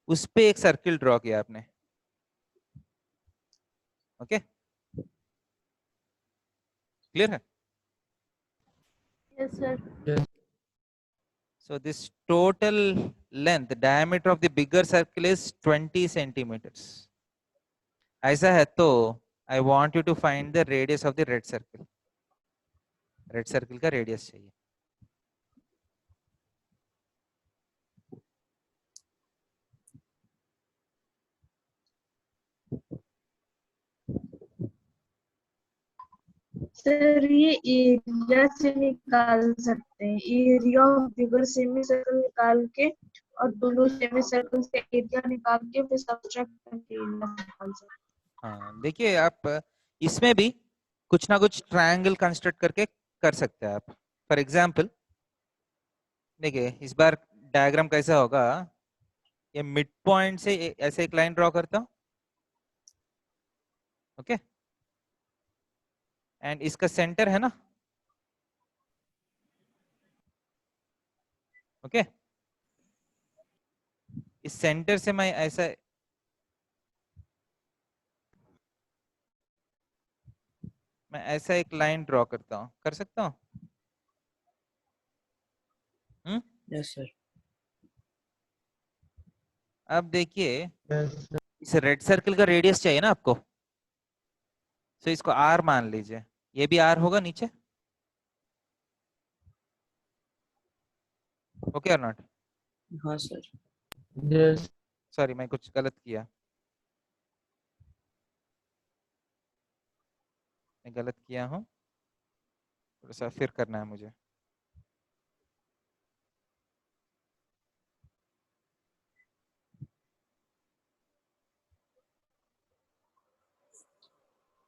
उस पे एक सर्किल ड्रॉ किया आपने। ओके, क्लियर है? Yes, sir. So this total length, diameter of the bigger circle is 20 centimeters. ऐसा है तो I want you to find the radius of the red circle. Red circle का radius चाहिए। Sir ये area से निकाल सकते हैं, area of bigger semi circle निकाल के और दोनों सेमी सर्कल से एरिया निकाल के फिर सब्ट्रैक्ट करके एरिया निकाल सकते हैं। हाँ देखिए, आप इसमें भी कुछ ना कुछ ट्रायंगल कंस्ट्रक्ट करके कर सकते हैं आप। फॉर एग्जाम्पल देखिए इस बार डायग्राम कैसा होगा, ये मिड पॉइंट से ऐसे एक लाइन ड्रॉ करता हूँ। ओके, एंड इसका सेंटर है ना। ओके, इस सेंटर से मैं ऐसा एक लाइन ड्रॉ करता हूँ, कर सकता हूँ? Yes, sir. अब देखिए Yes, sir. इस रेड सर्कल का रेडियस चाहिए ना आपको, तो इसको आर मान लीजिए, ये भी आर होगा नीचे। ओके और नॉट? हाँ sir. Yes. सॉरी मैं कुछ गलत किया, मैं गलत किया हूँ, थोड़ा सा फिर करना है मुझे।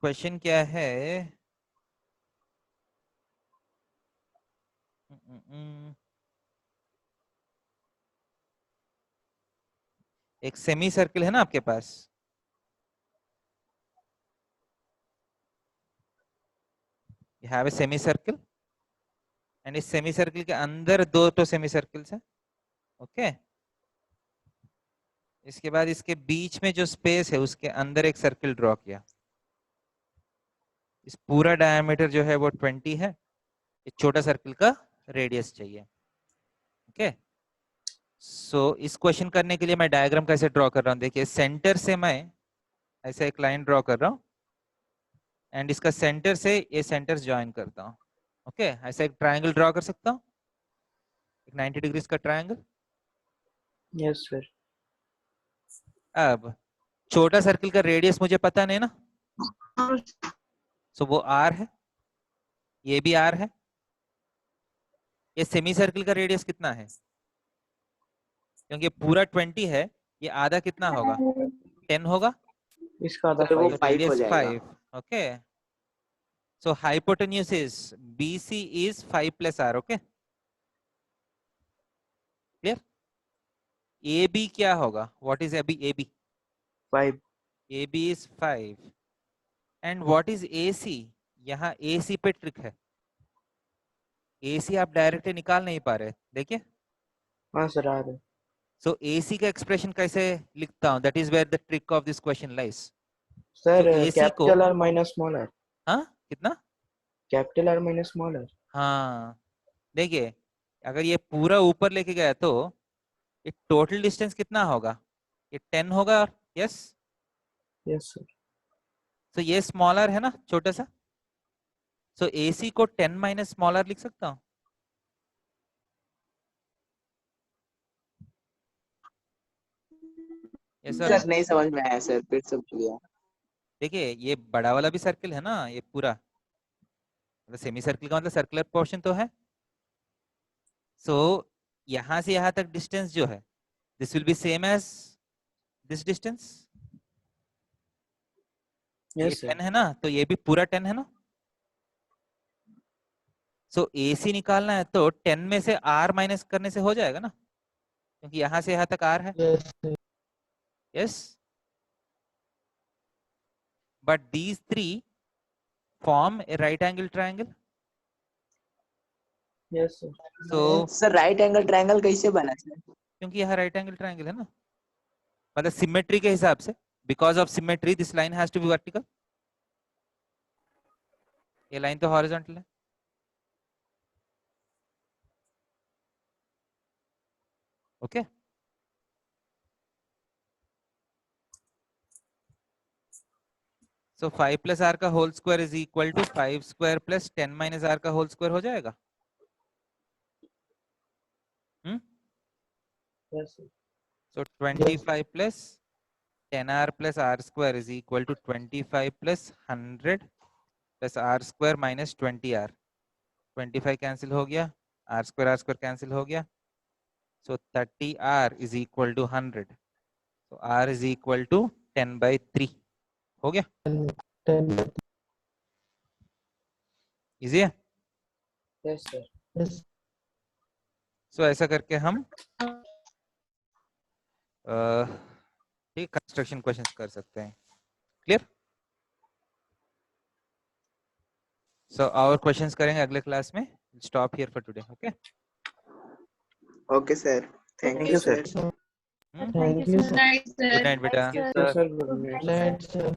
क्वेश्चन क्या है? एक सेमी सर्किल है ना आपके पास, you have a semi circle and इस सेमी सर्किल के अंदर दो तो सेमी सर्किल्स है। ओके, इसके बाद इसके बीच में जो स्पेस है उसके अंदर एक सर्किल ड्रॉ किया। इस पूरा डायमीटर जो है वो 20 है, एक छोटा सर्किल का रेडियस चाहिए। ओके, सो इस क्वेश्चन करने के लिए मैं डायग्राम कैसे ड्रॉ कर रहा हूँ, देखिए सेंटर से मैं ऐसे एक लाइन ड्रॉ कर रहा हूँ एंड इसका सेंटर से ये सेंटर्स ज्वाइन करता हूँ। ओके, ऐसा एक ट्रायंगल ड्रॉ कर सकता हूँ, एक 90 डिग्रीज का ट्रायंगल। Yes, sir. अब छोटा सर्किल का रेडियस मुझे पता नहीं ना, सो वो आर है, ये भी आर है। ये सेमी सर्किल का रेडियस कितना है, क्योंकि पूरा 20 है, ये आधा कितना होगा, 10 होगा, इसका आधा सर वो 5. 5 हो रेडियस जाएगा। 5। Okay, so hypotenuse is BC is 5 plus r. Okay, clear? AB क्या होगा, what is AB? 5. AB is 5 and what is AC? यहाँ AC पे ट्रिक है, AC आप डायरेक्टली निकाल नहीं पा रहे, देखिए। हाँ sir, आ रहे. सो AC का एक्सप्रेशन कैसे लिखता हूँ, that is where the trick of this question lies. Sir, So AC को capital R minus small r. हाँ कितना, Capital R minus small r. हाँ देखिए अगर ये पूरा ऊपर लेके गया तो ये टोटल डिस्टेंस कितना होगा? ये 10 होगा। Yes, Yes, sir. तो ये स्मॉलर है ना, छोटा सा, सो AC को 10 माइनस स्मॉलर लिख सकता हूँ। Yes sir. सर नहीं समझ में आया सर, फिर से बोलिए। देखिए ये बड़ा वाला भी सर्किल है ना, ये पूरा मतलब सेमी सर्किल का मतलब सर्कुलर पोर्शन तो है। सो यहां से यहां तक डिस्टेंस जो है this will be same as this distance. ये Yes, sir. 10 है ना, तो ये भी पूरा 10 है ना। सो AC निकालना है तो 10 में से R माइनस करने से हो जाएगा ना, क्योंकि यहां से यहां तक R है। Yes, sir. Yes, but these 3 form A right angle triangle. Yes, sir. So sir right angle triangle कैसे बना सर? क्योंकि यहाँ राइट एंगल ट्रायंगल है ना, मतलब सिमेट्री के हिसाब से, because of symmetry this line has to be vertical. ये लाइन तो हॉरिजॉन्टल है। ओके, सो 5 प्लस आर का whole square is equal to 5 square plus 10 minus r का होल स्क्वायर हो जाएगा। Yes, sir. So 25 plus 10r plus r square is equal to 25 plus 100 plus r square minus 20r। 25 cancel हो गया, are square cancel हो गया, सो 30r is equal to 100। तो r is equal to 10/3 हो गया। 10. Easy है। Yes, sir. Yes. सो ऐसा करके हम ठीक कंस्ट्रक्शन क्वेश्चंस कर सकते हैं। क्लियर? सो और क्वेश्चंस करेंगे अगले क्लास में। Stop here for today. Okay, okay sir, thank Thank you you, sir. Sir. Thank you, Good sir. night, sir. Good night बेटा। Sir. Yes, sir. Good night. Good night, sir.